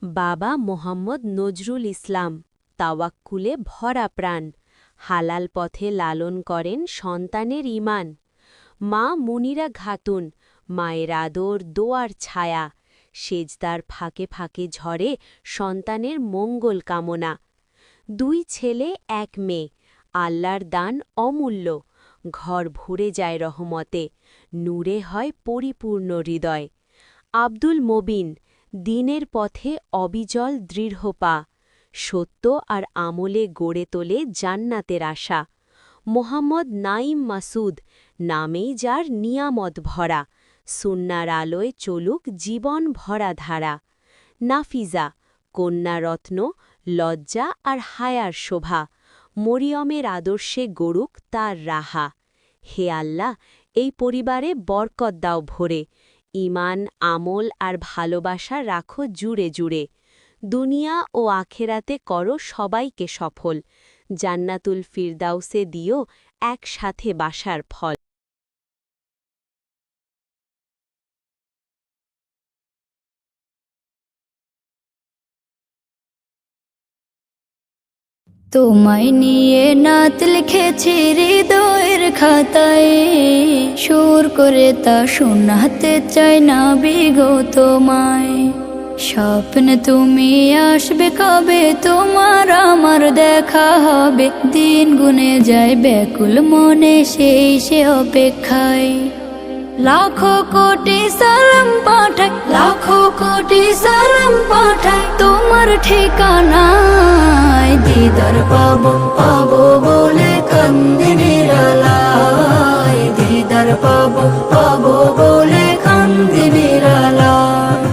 বাবা মোহাম্মদ নজরুল ইসলাম তাওয়াক্কুলে ভরা প্রাণ, হালাল পথে লালন করেন সন্তানের ঈমান। মা মুনিরা খাতুন, মায়ের আদর দোয়ার ছায়া, সেজদার ফাঁকে ফাঁকে ঝরে সন্তানের মঙ্গল কামনা। 2 ছেলে 1 মেয়ে, আল্লাহর দান অমূল্য, ঘর ভরে যায় রহমতে, নূরে হয় পরিপূর্ণ হৃদয়। আব্দুল মবিন, দিনের পথে অবিচল দৃঢ় পা, সত্য আর আমলে গড়ে তোলে জান্নাতের আশা। মোহাম্মদ নাইম মাসুদ, নামেই যার নিয়ামত ভরা, সুন্নার আলোয় চলুক জীবন ভরা ধারা। নাফিজা, কন্যা রত্ন, লজ্জা আর হায়ার শোভা, মরিয়মের আদর্শে গড়ুক তার রাহা। হে আল্লাহ, এই পরিবারে বরকত দাও ভরে, ঈমান আমল আর ভালোবাসা রাখো জুড়ে জুড়ে। দুনিয়া ও আখেরাতে করো সবাইকে সফল, জান্নাতুল ফিরদাউসে দিও একসাথে বাসার ফল। তোমায় নিয়ে নাত লিখেছি হৃদয়ের খাতায়, সুর করে তা শোনাতে চাই না বিগো তোমায়। স্বপ্নে তুমি আসবে কবে, তোমার আমার দেখা হবে, দিন গুনে যায় ব্যাকুল মনে সেই সে অপেক্ষায়। লাখো কোটি সালাম পাঠাই, লাখো কোটি সালাম পাঠাই তোমার ঠিকানায়। দিদার পাবো পাবো বলে কান্দি নিরালায়, দিদার পাবো পাবো বলে কান্দি নিরালায়।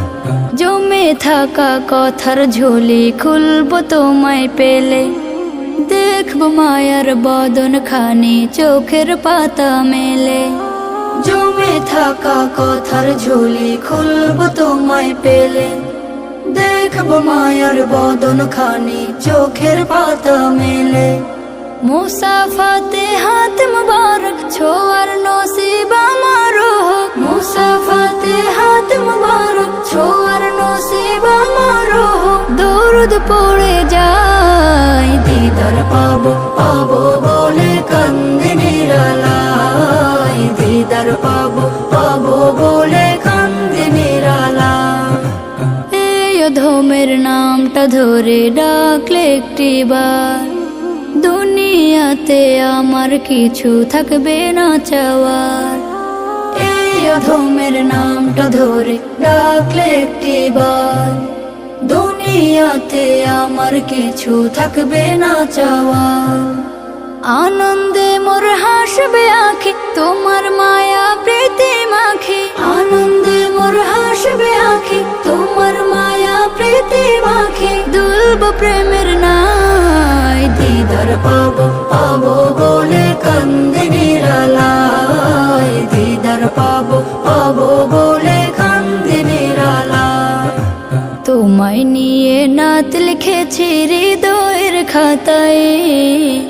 জমে থাকা কথার ঝুলি খুলবো তোমায় পেলে, দেখবো মায়ার বদন খানি চোখের পাতা মেলে। জমে থাকা কথার ঝুলি খুলব তোমায় পেলে, দেখব মায়ার বদন খানি চোখের পাতা মেলে। মুসাফাতে হাত মুবারক ছোয়ার নসিব আমারো, মুসাফাতে হাত মুবারক ছোয়ার নসিব আমারো। দরুদ পড়ে যায়, দিদার পাবো পাবো বলে কান্দি নিরালায়, দিদার পাবো পাবো বলে কান্দি নিরালায়। এই অধমের নামটা ধরে ডাকলে একটিবার, দুনিয়াতে আমার কিছু থাকবে না চাওয়ার। এই অধমের নামটা ধরে ডাকলে একটিবার, দুনিয়াতে আমার কিছু থাকবে না চাওয়ার। আনন্দে মোর হাসবে আঁখি, তোমার মায়া প্রীতি মাখি, আনন্দে মোর হাসবে আঁখি, তোমার মায়া প্রীতি মাখি। দুলব প্রেমের নাই, দিদার পাবো পাবো বলে কান্দি নিরালায়, দিদার পাবো পাবো বলে কান্দি নিরালায়। তোমায় নিয়ে নাত লিখেছি হৃদয়ের খাতায়,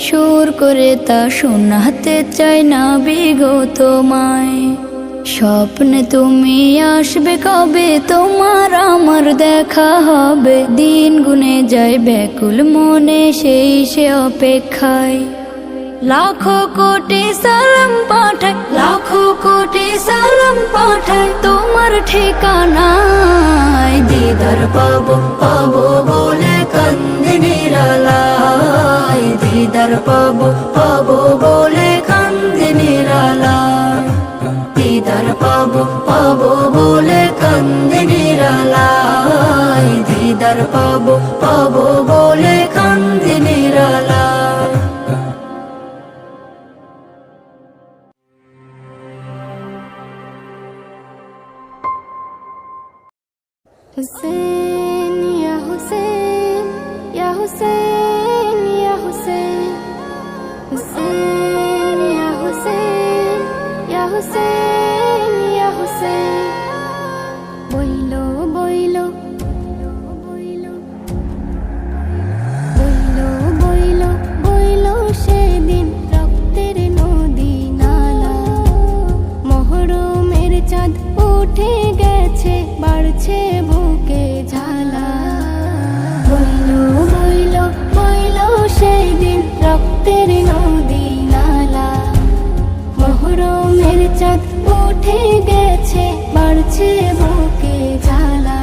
সুর করে তা শোনাতে চাই না বিগো তোমায়। স্বপ্নে তুমি আসবে কবে, তোমার আমার দেখা হবে, দিন গুনে যায় ব্যাকুল মনে সেই সে অপেক্ষায়। লাখো কোটি সালাম পাঠাই, লাখো কোটি সালাম পাঠাই তোমার ঠিকানায়। দিদার পাবো পাবো বলে কান্দি নিরালায়, দিদার পাবো পাবো বলে কান্দি নিরালায়, দিদার পাবো পাবো বলে কান্দি নিরালায়, দিদার পাবো পাবো বলে কান্দি নিরালায়। हुसैन या हुसैन या हुसैन या हुसैन, हुसैन या हुसैन या हुसैन या हुसैन। বইলো বইলো বইলো বইলো বইলো বইলো সেদিন রক্তের নদী নালা, মহরমের চাঁদ উঠে গেছে বাড়ছে বুকে ঝালা। রক্তের নদী নালা। মহরমের চাঁদ উঠে গেছে, বাড়ছে বুকে জ্বালা।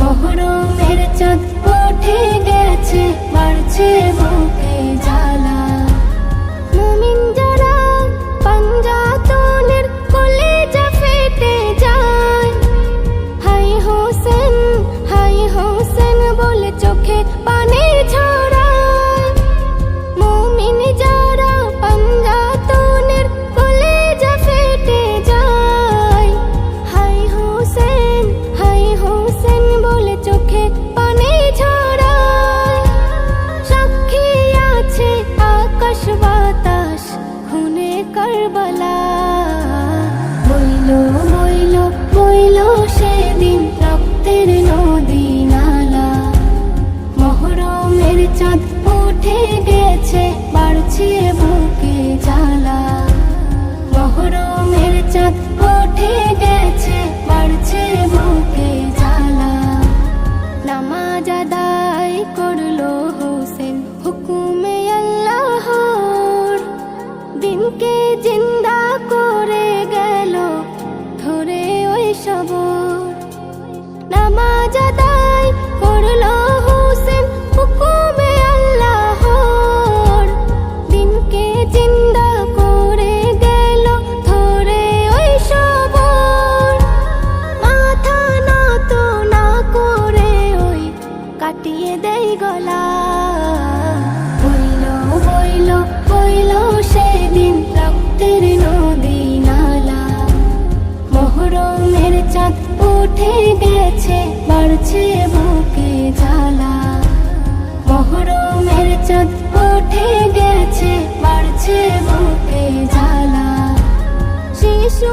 মহরমের চাঁদ উঠে গেছে, বাড়ছে বুকে জ্বালা। মুমিন যারা পাঞ্জাতনের কলেজা ফেটে যায়, হাই হোসেন বলে চোখে পানি ঝরায়। মুমিন যারা পাঞ্জাতনের কলেজা ফেটে যায়, হাই হোসেন বলে চোখে পানি ঝরায়। সাক্ষী আছে আকাশ বাতাস, খুনে কারবালা। বইল সেদিন রক্তের নদী নালা। মহরমের চাঁদ উঠে গেছে, বাড়ছে বুকে জ্বালা। মহরমের চাঁদ উঠে গেছে, বাড়ছে বুকে জ্বালা। নামাজ আদায় করলো হোসেন হুকুমে আল্লাহর, দিনকে জিন্দা করে গেল ধরে ওই সবর। নামাজ আদায় করলো হোসেন হুকুমে আল্লাহর, দিনকে জিন্দা করে গেল ধরে ওই সবর। মাথা নত না করে ওই কাটিয়ে দেয় গলা। বইল সেদিন রক্তের নদী নালা। মহরমের চাঁদ উঠে গেছে, বাড়ছে বুকে জ্বালা। মহরমের চাঁদ উঠে গেছে, বাড়ছে বুকে জ্বালা। শিশু